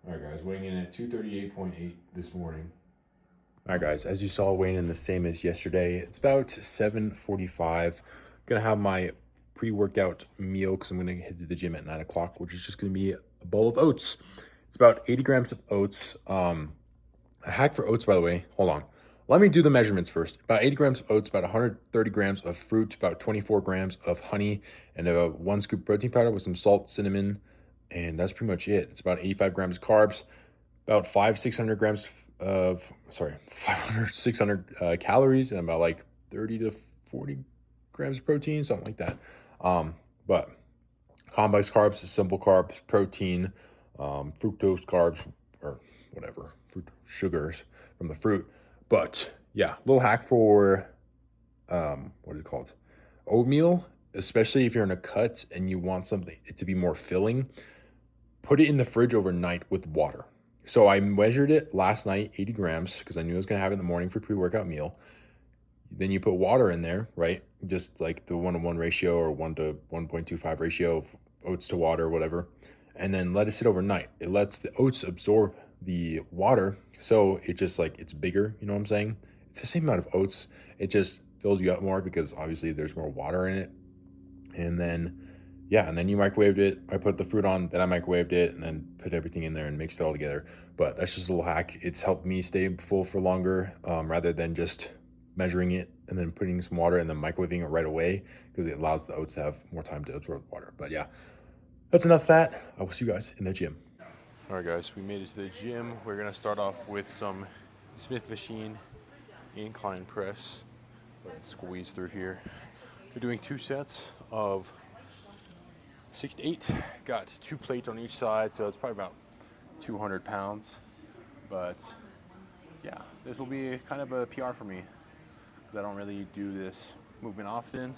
All right, guys, weighing in at 238.8 this morning. All right, guys, as you saw, weighing in the same as yesterday. It's about 7:45. Gonna have my pre-workout meal because I'm gonna head to the gym at 9 o'clock, which is just gonna be a bowl of oats. It's about 80 grams of oats. A hack for oats, by the way. Hold on. Let me do the measurements first. About 80 grams of oats, about 130 grams of fruit, about 24 grams of honey, and about 1 scoop protein powder with some salt, cinnamon, and that's pretty much it. It's about 85 grams of carbs, about 600 grams of, sorry, 500, 600 calories, and about like 30 to 40 grams of protein, something like that. But complex carbs, simple carbs, protein, fructose carbs, or whatever, fruit sugars from the fruit. But yeah, little hack for what is it called? Oatmeal, especially if you're in a cut and you want something to be more filling, put it in the fridge overnight with water. So I measured it last night, 80 grams, because I knew I was gonna have it in the morning for pre-workout meal. Then you put water in there, right? Just like the 1-to-1 ratio or 1 to 1.25 ratio of oats to water, whatever. And then let it sit overnight. It lets the oats absorb the water. So it just like it's bigger, you know what I'm saying? It's the same amount of oats. It just fills you up more because obviously there's more water in it. And then yeah, and then you microwaved it. I put the fruit on, then I microwaved it, and then put everything in there and mixed it all together. But that's just a little hack. It's helped me stay full for longer, rather than just measuring it and then putting some water and then microwaving it right away because it allows the oats to have more time to absorb water. But yeah, that's enough fat. I will see you guys in the gym. All right, guys, we made it to the gym. We're gonna start off with some Smith machine incline press. Let's squeeze through here. We're doing 2 sets of 6 to 8. Got 2 plates on each side, so it's probably about 200 pounds. But yeah, this will be kind of a PR for me because I don't really do this movement often.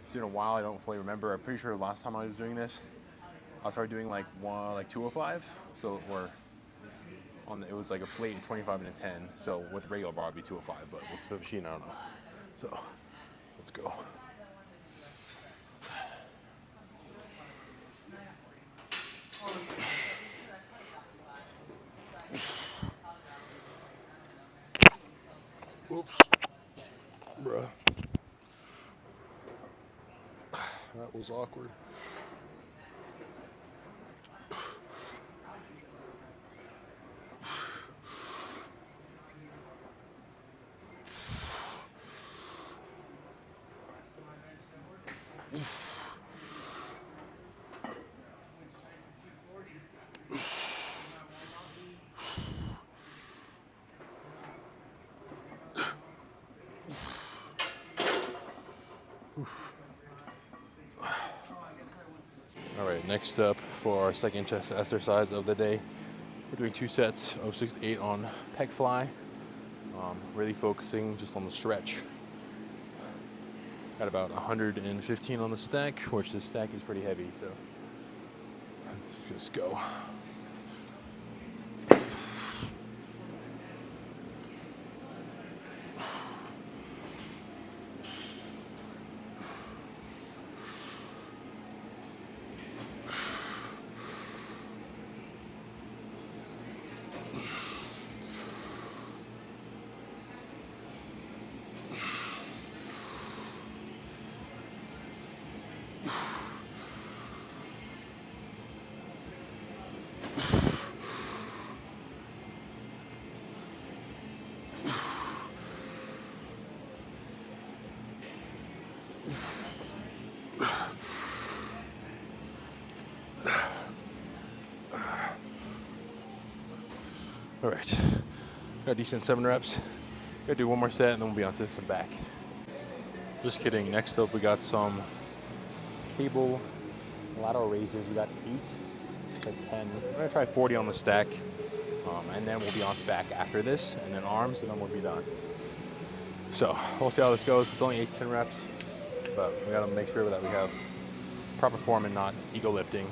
It's been a while. I don't fully remember. I'm pretty sure last time I was doing this, I was probably doing like 205. So it was like a plate, 25 and a 10. So with regular bar, it'd be 205. But with Smith machine, I don't know. So let's go. Oops, bruh. That was awkward. All right, next up for our second chest exercise of the day, we're doing 2 sets of 6 to 8 on pec fly. Really focusing just on the stretch. Got about 115 on the stack, which the stack is pretty heavy, so let's just go. All right, got a decent 7 reps. Gotta do one more set and then we'll be on to some back. Just kidding. Next up, we got some cable lateral raises. We got 8 to 10. We're gonna try 40 on the stack, and then we'll be on to back after this, and then arms, and then we'll be done. So we'll see how this goes. It's only 8 to 10 reps, but we gotta make sure that we have proper form and not ego lifting.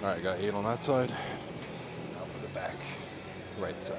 All right, got 8 on that side. Now for the back, right side.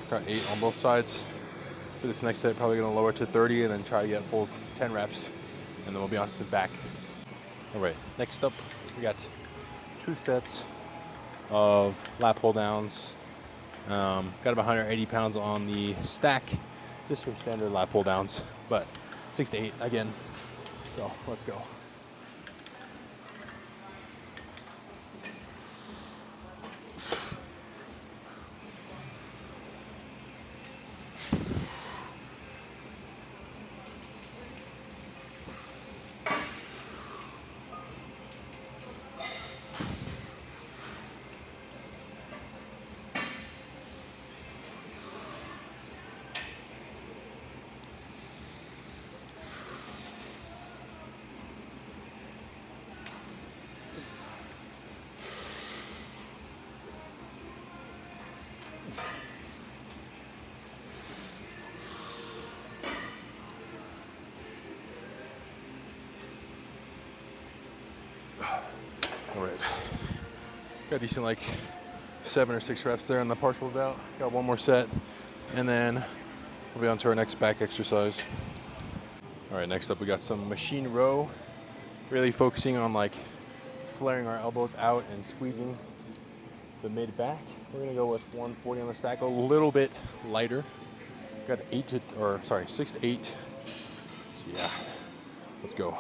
Got 8 on both sides. For this next set, probably gonna lower to 30 and then try to get full 10 reps. And then we'll be on to the back. All right, next up, we got 2 sets of lat pull downs. Got about 180 pounds on the stack, just for standard lat pull downs, but 6 to 8 again. So let's go. All right, got decent like 7 or 6 reps there on the partial out. Got 1 more set, and then we'll be on to our next back exercise. All right, next up we got some machine row, really focusing on like flaring our elbows out and squeezing the mid back. We're gonna go with 140 on the stack, a little bit lighter. Got 6 to 8. So yeah, let's go.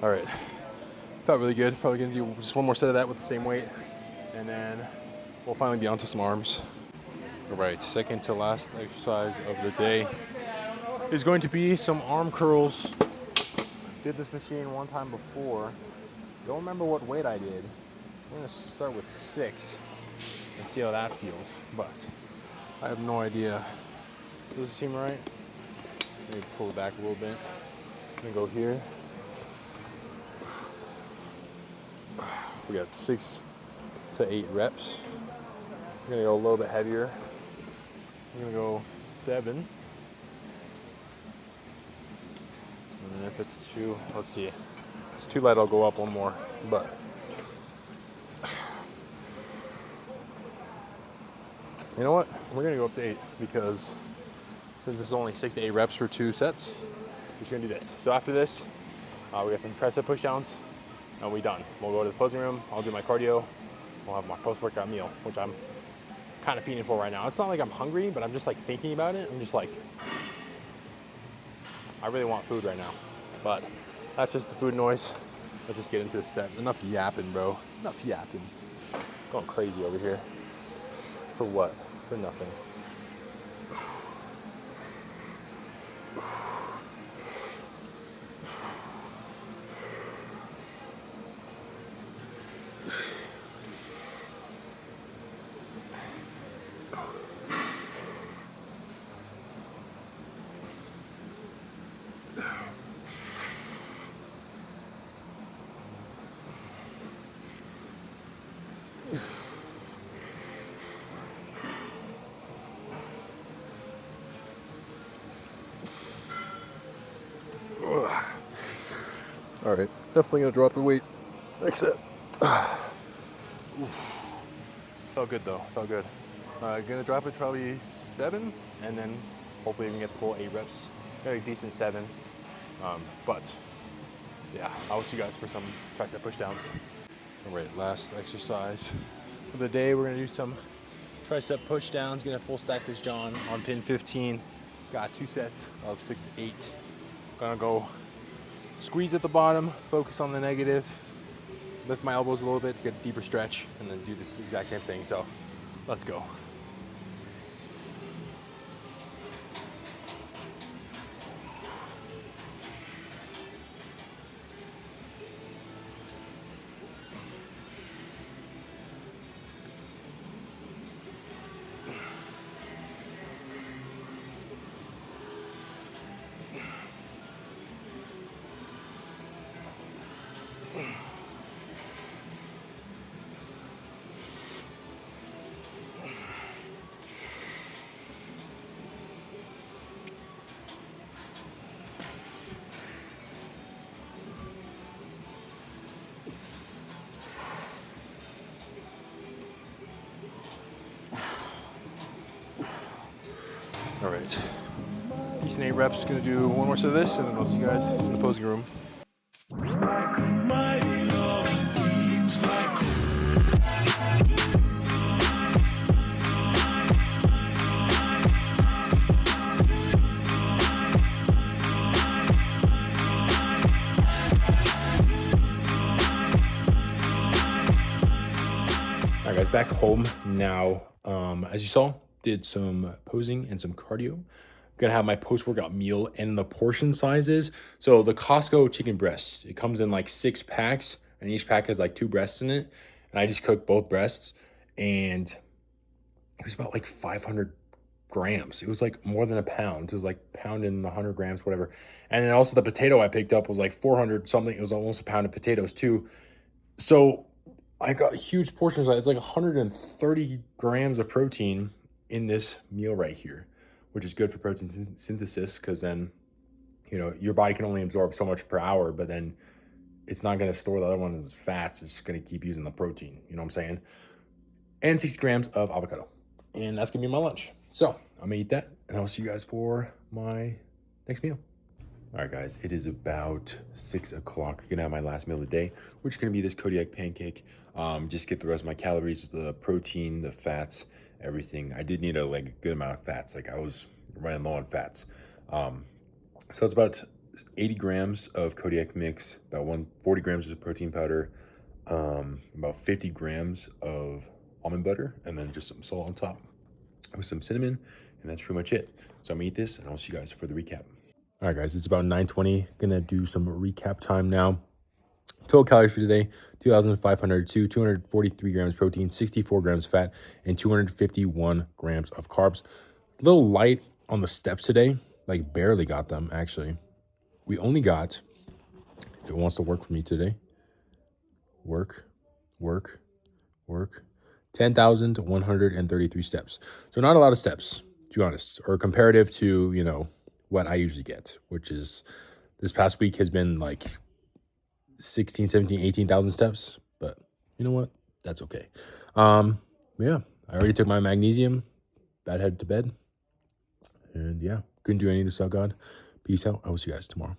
All right, felt really good. Probably gonna do just 1 more set of that with the same weight, and then we'll finally be on to some arms. All right, second to last exercise of the day is going to be some arm curls. Did this machine 1 time before. Don't remember what weight I did. I'm gonna start with 6 and see how that feels, but I have no idea. Does it seem right? Let me pull it back a little bit. I'm gonna go here. We got 6 to 8 reps. I'm gonna go a little bit heavier. I'm gonna go 7. And then if it's too, let's see. If it's too light, I'll go up 1 more. But you know what? We're gonna go up to 8 because since it's only 6 to 8 reps for 2 sets, we're just gonna do this. So after this, we got some tricep push downs. And we're done. We'll go to the posing room. I'll do my cardio. We'll have my post-workout meal, which I'm kind of feeding for right now. It's not like I'm hungry, but I'm just like thinking about it. I'm just like, I really want food right now. But that's just the food noise. Let's just get into the set. Enough yapping, bro. Enough yapping. Going crazy over here. For what? For nothing. All right, definitely gonna drop the weight. Next set. Felt good though, felt good. Gonna drop it probably 7, and then hopefully we can get the full 8 reps. Got a decent 7, but yeah, I'll see you guys for some tricep push downs. All right, last exercise of the day. We're gonna do some tricep push downs. Gonna full stack this John on pin 15. Got 2 sets of 6 to 8. Gonna go squeeze at the bottom, focus on the negative, lift my elbows a little bit to get a deeper stretch, and then do this exact same thing. So let's go. All right, decent 8 reps. Gonna do one more set of this, and then I'll see you guys in the posing room. All right, guys, back home now. As you saw, did some posing and some cardio. Gonna have my post-workout meal and the portion sizes. So the Costco chicken breasts, it comes in like 6 packs, and each pack has like 2 breasts in it. And I just cooked both breasts, and it was about like 500 grams. It was like more than a pound. It was like pound and 100 grams, whatever. And then also the potato I picked up was like 400 something. It was almost a pound of potatoes too. So I got huge portions. It's like 130 grams of protein in this meal right here, which is good for protein synthesis, because then, you know, your body can only absorb so much per hour, but then it's not going to store the other one as fats. It's going to keep using the protein. You know what I'm saying? And 60 grams of avocado. And that's going to be my lunch. So I'm going to eat that, and I'll see you guys for my next meal. All right, guys, it is about 6 o'clock. I'm gonna have my last meal of the day, which is gonna be this Kodiak pancake. Just get the rest of my calories, the protein, the fats, everything. I did need a good amount of fats. Like I was running low on fats. So it's about 80 grams of Kodiak mix, about 140 grams of protein powder, about 50 grams of almond butter, and then just some salt on top with some cinnamon, and that's pretty much it. So I'm gonna eat this, and I'll see you guys for the recap. All right, guys, it's about 9:20. Gonna do some recap time now. Total calories for today, 2,502, 243 grams protein, 64 grams fat, and 251 grams of carbs. A little light on the steps today, like barely got them, actually. We only got, if it wants to work for me today, work, 10,133 steps. So not a lot of steps, to be honest, or comparative to, you know, what I usually get, which is this past week has been like 16, 17, 18,000 steps, but you know what? That's okay. Yeah, I already took my magnesium, about head to bed, and yeah, couldn't do any of this without God. Peace out. I will see you guys tomorrow.